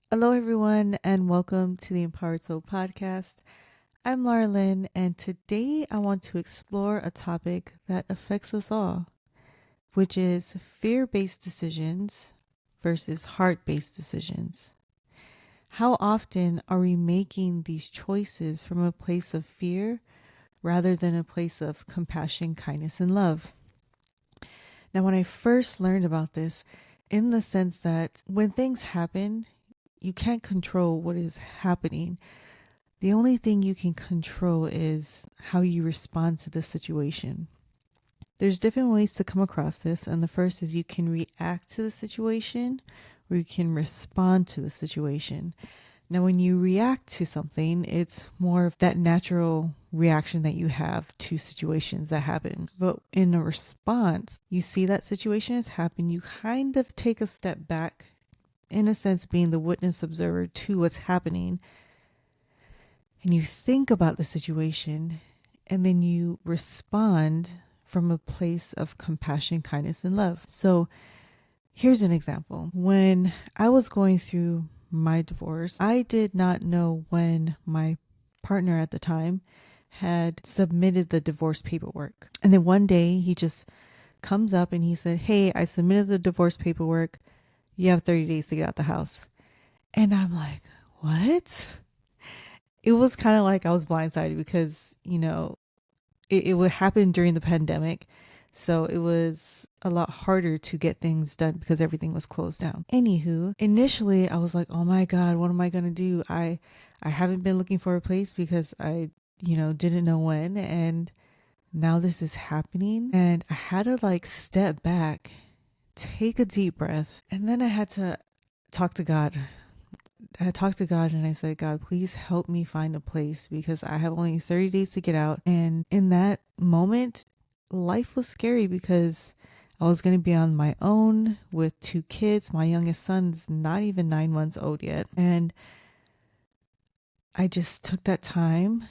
Hello, everyone, and welcome to the Empowered Soul podcast. I'm Lynn, and today I want to explore a topic that affects us all, which is fear-based decisions versus heart-based decisions. How often are we making these choices from a place of fear rather than a place of compassion, kindness, and love? Now, when I first learned about this, in the sense that when things happen, you can't control what is happening. The only thing you can control is how you respond to the situation. There's different ways to come across this, and the first is you can react to the situation or you can respond to the situation. Now, when you react to something, it's more of that natural reaction that you have to situations that happen. But in a response, you see that situation has happened, you kind of take a step back, in a sense, being the witness observer to what's happening. And you think about the situation, and then you respond from a place of compassion, kindness, and love. So here's an example. When I was going through my divorce, I did not know when my partner at the time had submitted the divorce paperwork. And then one day he just comes up and he said, "Hey, I submitted the divorce paperwork. You have 30 days to get out the house." And I'm like, what? It was kind of like I was blindsided because, it would happen during the pandemic. So it was a lot harder to get things done because everything was closed down. Anywho, initially I was like, oh my God, what am I going to do? I haven't been looking for a place because I, didn't know when. And now this is happening. And I had to step back, take a deep breath. And then I had to talk to God. I talked to God and I said, "God, please help me find a place because I have only 30 days to get out." And in that moment, life was scary because I was going to be on my own with two kids. My youngest son's not even 9 months old yet. And I just took that time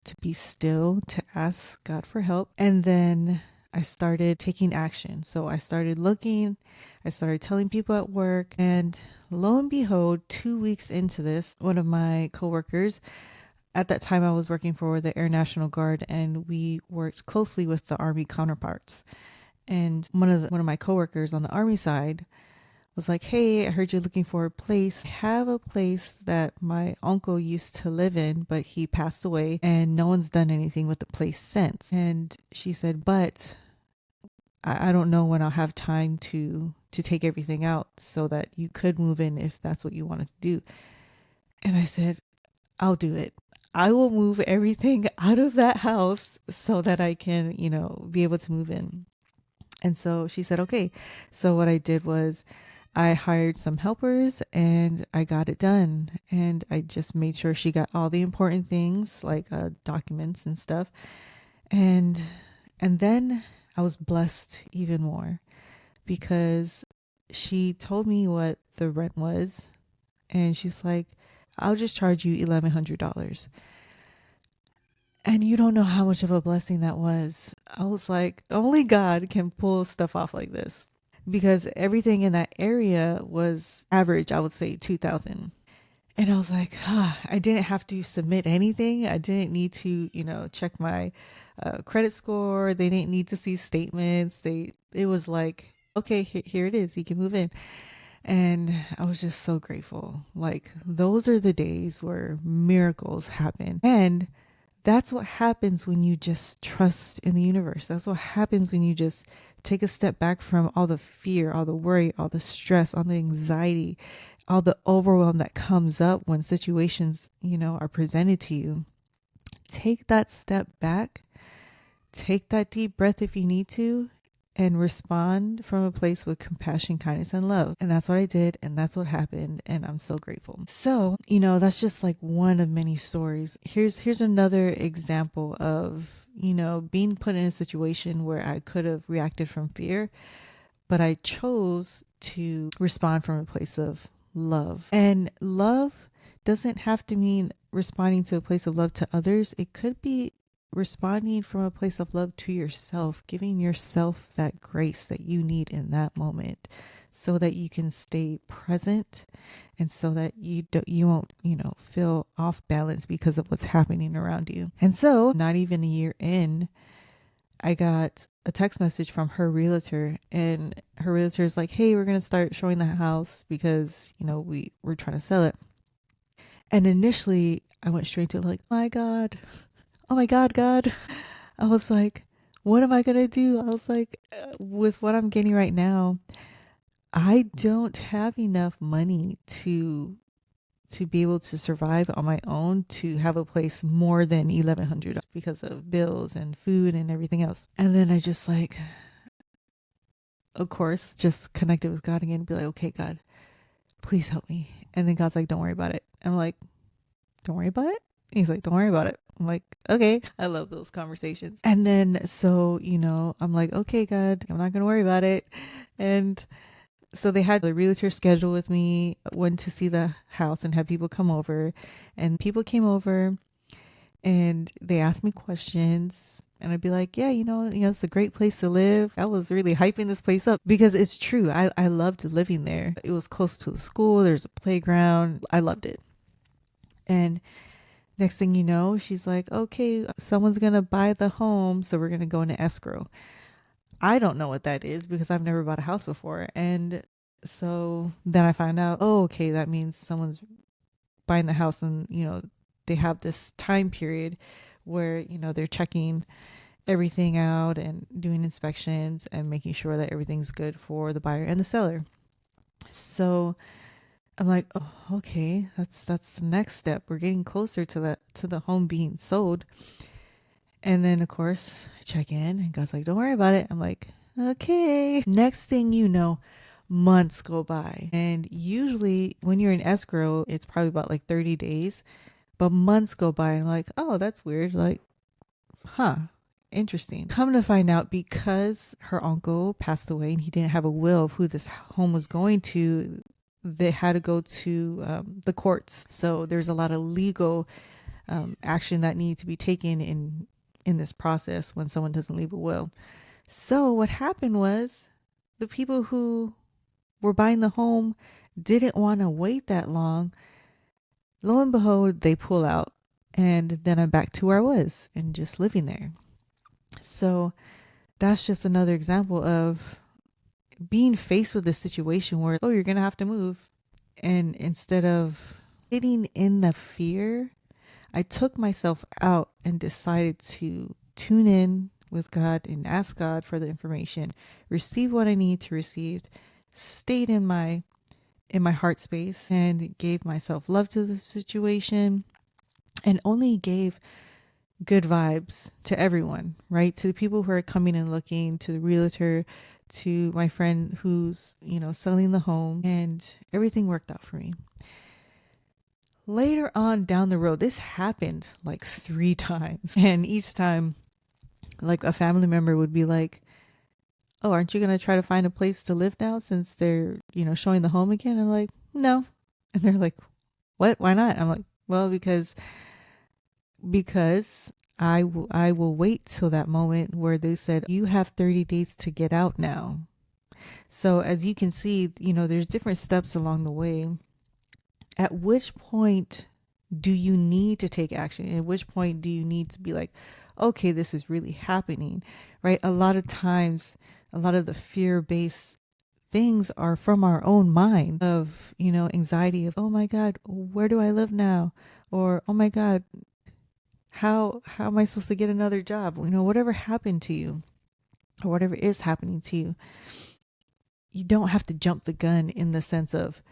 to be still, to ask God for help. And then I started taking action. So I started looking, I started telling people at work, and lo and behold, 2 weeks into this, one of my coworkers, at that time I was working for the Air National Guard, and we worked closely with the Army counterparts. And one of my coworkers on the Army side was like, "Hey, I heard you're looking for a place. I have a place that my uncle used to live in, but he passed away and no one's done anything with the place since." And she said, "But I don't know when I'll have time to take everything out so that you could move in if that's what you wanted to do." And I said, "I'll do it. I will move everything out of that house so that I can, be able to move in." And so she said, "Okay." So what I did was I hired some helpers and I got it done. And I just made sure she got all the important things like documents and stuff. And then I was blessed even more because she told me what the rent was, and she's like, "I'll just charge you $1,100." And you don't know how much of a blessing that was. I was like, only God can pull stuff off like this, because everything in that area was average, I would say 2,000. And I was like, I didn't have to submit anything. I didn't need to, check my credit score. They didn't need to see statements. It was like, okay, here it is. You can move in. And I was just so grateful. Like, those are the days where miracles happen. And that's what happens when you just trust in the universe. That's what happens when you just take a step back from all the fear, all the worry, all the stress, all the anxiety, all the overwhelm that comes up when situations, are presented to you. Take that step back, take that deep breath if you need to, and respond from a place with compassion, kindness, and love. And that's what I did, and that's what happened, and I'm so grateful. So, that's just like one of many stories. Here's another example of, being put in a situation where I could have reacted from fear, but I chose to respond from a place of love. And love doesn't have to mean responding to a place of love to others. It could be responding from a place of love to yourself, giving yourself that grace that you need in that moment. so that you can stay present and so that you won't, feel off balance because of what's happening around you. And so, not even a year in, I got a text message from her realtor, and her realtor is like, "Hey, we're going to start showing the house because, we're trying to sell it." And initially, I went straight to like, "My God. Oh my God, God." I was like, "What am I going to do?" I was like, with what I'm getting right now, I don't have enough money to be able to survive on my own to have a place more than 1,100 because of bills and food and everything else. And then I just like, of course, just connected with God again and be like, "Okay, God, please help me." And then God's like, "Don't worry about it." I'm like, "Don't worry about it?" He's like, "Don't worry about it." I'm like, "Okay." I love those conversations. And then, so, I'm like, "Okay, God, I'm not going to worry about it." And so they had the realtor schedule with me, went to see the house and had people come over. And people came over and they asked me questions. And I'd be like, "Yeah, it's a great place to live." I was really hyping this place up because it's true. I loved living there. It was close to the school. There's a playground. I loved it. And next thing you know, she's like, "Okay, someone's going to buy the home. So we're going to go into escrow." I don't know what that is because I've never bought a house before. And so then I find out, oh, okay, that means someone's buying the house and, they have this time period where, they're checking everything out and doing inspections and making sure that everything's good for the buyer and the seller. So I'm like, "Oh, okay, that's the next step. We're getting closer to the home being sold." And then, of course, I check in and God's like, "Don't worry about it." I'm like, "Okay." Next thing you know, months go by. And usually when you're in escrow, it's probably about like 30 days. But months go by and I'm like, "Oh, that's weird." Like, huh, interesting. Come to find out, because her uncle passed away and he didn't have a will of who this home was going to, they had to go to the courts. So there's a lot of legal action that needs to be taken in this process when someone doesn't leave a will. So what happened was the people who were buying the home didn't want to wait that long. Lo and behold, they pull out. And then I'm back to where I was and just living there. So that's just another example of being faced with a situation where, oh, you're going to have to move. And instead of sitting in the fear, I took myself out and decided to tune in with God and ask God for the information, receive what I need to receive, stayed in my heart space and gave myself love to the situation and only gave good vibes to everyone, right? To the people who are coming and looking, to the realtor, to my friend who's, selling the home, and everything worked out for me. Later on down the road, this happened like 3 times. And each time, like, a family member would be like, "Oh, aren't you going to try to find a place to live now since they're, showing the home again?" I'm like, "No." And they're like, "What? Why not?" I'm like, "Well, because I will wait till that moment where they said, you have 30 days to get out now." So as you can see, there's different steps along the way. At which point do you need to take action? At which point do you need to be like, "Okay, this is really happening," right? A lot of times, a lot of the fear-based things are from our own mind of, anxiety of, "Oh my God, where do I live now?" Or, "Oh my God, how am I supposed to get another job?" Whatever happened to you or whatever is happening to you, you don't have to jump the gun in the sense of,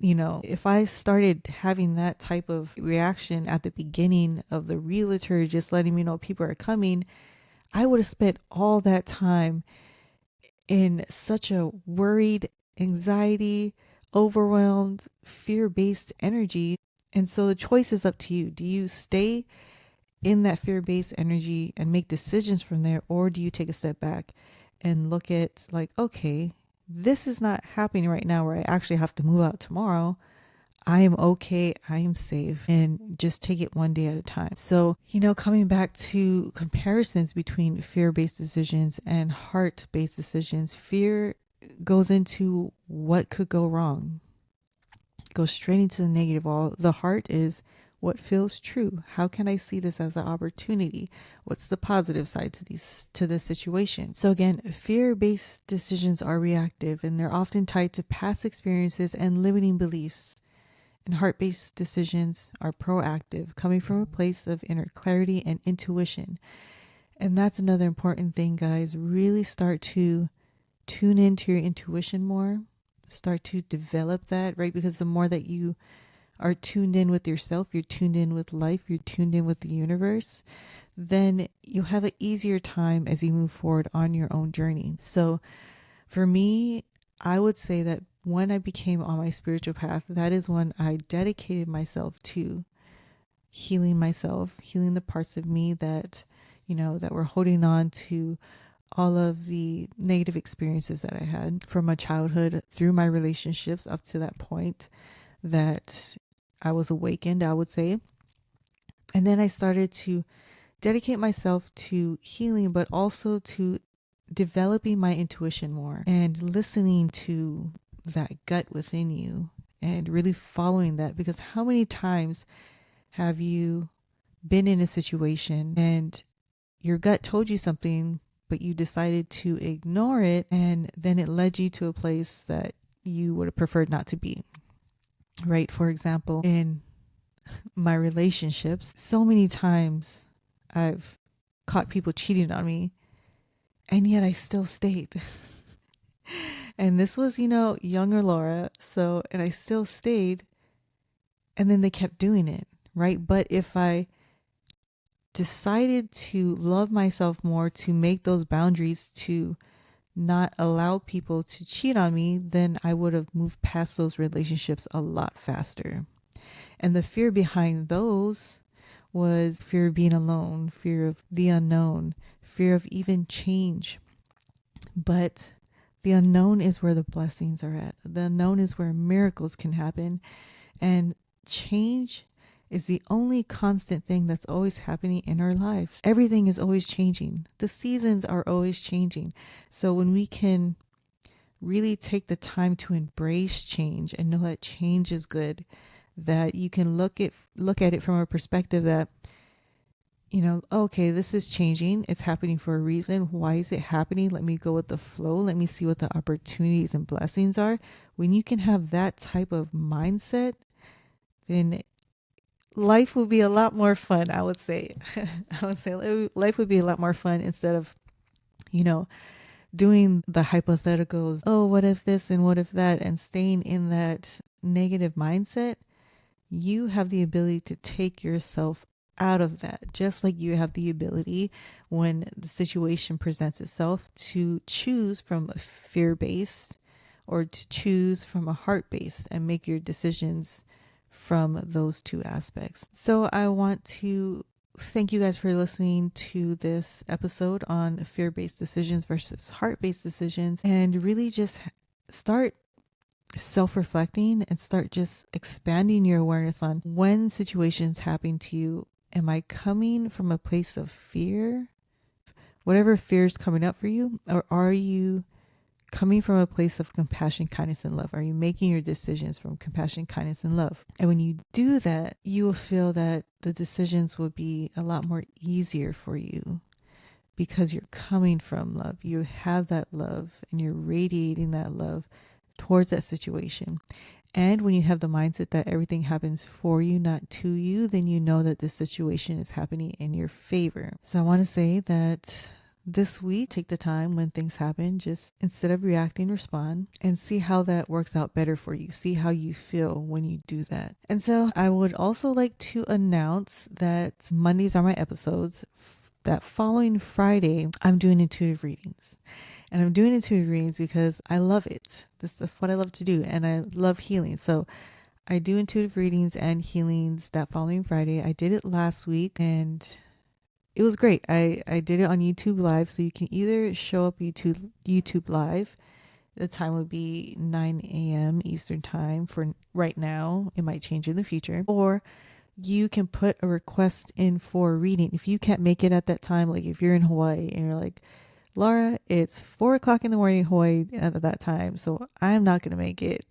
if I started having that type of reaction at the beginning of the realtor just letting me know people are coming, I would have spent all that time in such a worried, anxiety, overwhelmed, fear-based energy. And so the choice is up to you. Do you stay in that fear-based energy and make decisions from there, or do you take a step back and look at like, okay, this is not happening right now where I actually have to move out tomorrow. I am okay. I am safe, and just take it one day at a time. So, coming back to comparisons between fear-based decisions and heart-based decisions, fear goes into what could go wrong. Goes straight into the negative. All the heart is what feels true. How can I see this as an opportunity? What's the positive side to this situation? So again, fear-based decisions are reactive, and they're often tied to past experiences and limiting beliefs. And heart-based decisions are proactive, coming from a place of inner clarity and intuition. And that's another important thing, guys. Really start to tune into your intuition more. Start to develop that, right? Because the more that you are tuned in with yourself, you're tuned in with life, you're tuned in with the universe, then you'll have an easier time as you move forward on your own journey. So for me, I would say that when I became on my spiritual path, that is when I dedicated myself to healing myself, healing the parts of me that, that were holding on to all of the negative experiences that I had from my childhood through my relationships up to that point that I was awakened, I would say. And then I started to dedicate myself to healing, but also to developing my intuition more and listening to that gut within you and really following that. Because how many times have you been in a situation and your gut told you something, but you decided to ignore it, and then it led you to a place that you would have preferred not to be, right? For example, in my relationships, so many times I've caught people cheating on me, and yet I still stayed. And this was, younger Laura. And I still stayed, and then they kept doing it, right? But if I decided to love myself more, to make those boundaries, to not allow people to cheat on me, then I would have moved past those relationships a lot faster. And the fear behind those was fear of being alone, fear of the unknown, fear of even change. But the unknown is where the blessings are at. The unknown is where miracles can happen. And change is the only constant thing that's always happening in our lives. Everything is always changing. The seasons are always changing. So when we can really take the time to embrace change and know that change is good, that you can look at it from a perspective that, okay, this is changing. It's happening for a reason. Why is it happening? Let me go with the flow. Let me see what the opportunities and blessings are. When you can have that type of mindset, then life would be a lot more fun, I would say. Life would be a lot more fun instead of, doing the hypotheticals. Oh, what if this and what if that, and staying in that negative mindset. You have the ability to take yourself out of that, just like you have the ability when the situation presents itself to choose from a fear-based or to choose from a heart-based and make your decisions from those two aspects. So I want to thank you guys for listening to this episode on fear-based decisions versus heart-based decisions, and really just start self-reflecting and start just expanding your awareness on when situations happen to you. Am I coming from a place of fear? Whatever fear is coming up for you, or are you coming from a place of compassion, kindness, and love? Are you making your decisions from compassion, kindness, and love? And when you do that, you will feel that the decisions will be a lot more easier for you because you're coming from love. You have that love and you're radiating that love towards that situation. And when you have the mindset that everything happens for you, not to you, then you know that this situation is happening in your favor. So I want to say that this week, take the time when things happen, just instead of reacting, respond and see how that works out better for you. See how you feel when you do that. And so I would also like to announce that Mondays are my episodes. That following Friday, I'm doing intuitive readings. And I'm doing intuitive readings because I love it. That's what I love to do. And I love healing. So I do intuitive readings and healings that following Friday. I did it last week and it was great. I did it on YouTube Live. So you can either show up YouTube Live. The time would be 9 a.m. Eastern time for right now. It might change in the future. Or you can put a request in for a reading. If you can't make it at that time, like if you're in Hawaii and you're like, Laura, it's 4 o'clock in the morning Hawaii at that time, so I'm not going to make it.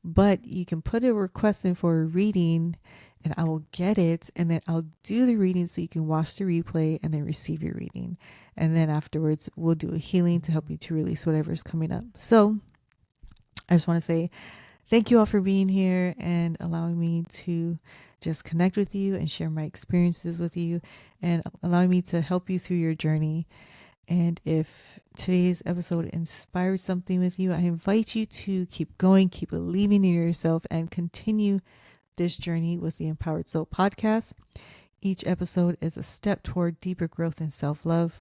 But you can put a request in for a reading and I will get it. And then I'll do the reading so you can watch the replay and then receive your reading. And then afterwards, we'll do a healing to help you to release whatever's coming up. So I just want to say thank you all for being here and allowing me to just connect with you and share my experiences with you and allowing me to help you through your journey. And if today's episode inspired something with you, I invite you to keep going, keep believing in yourself, and continue this journey with the Empowered Soul podcast. Each episode is a step toward deeper growth and self-love.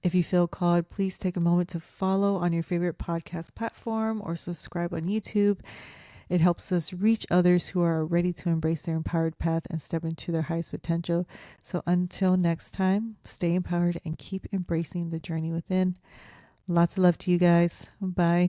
If you feel called, please take a moment to follow on your favorite podcast platform or subscribe on YouTube. It helps us reach others who are ready to embrace their empowered path and step into their highest potential. So until next time, stay empowered and keep embracing the journey within. Lots of love to you guys. Bye.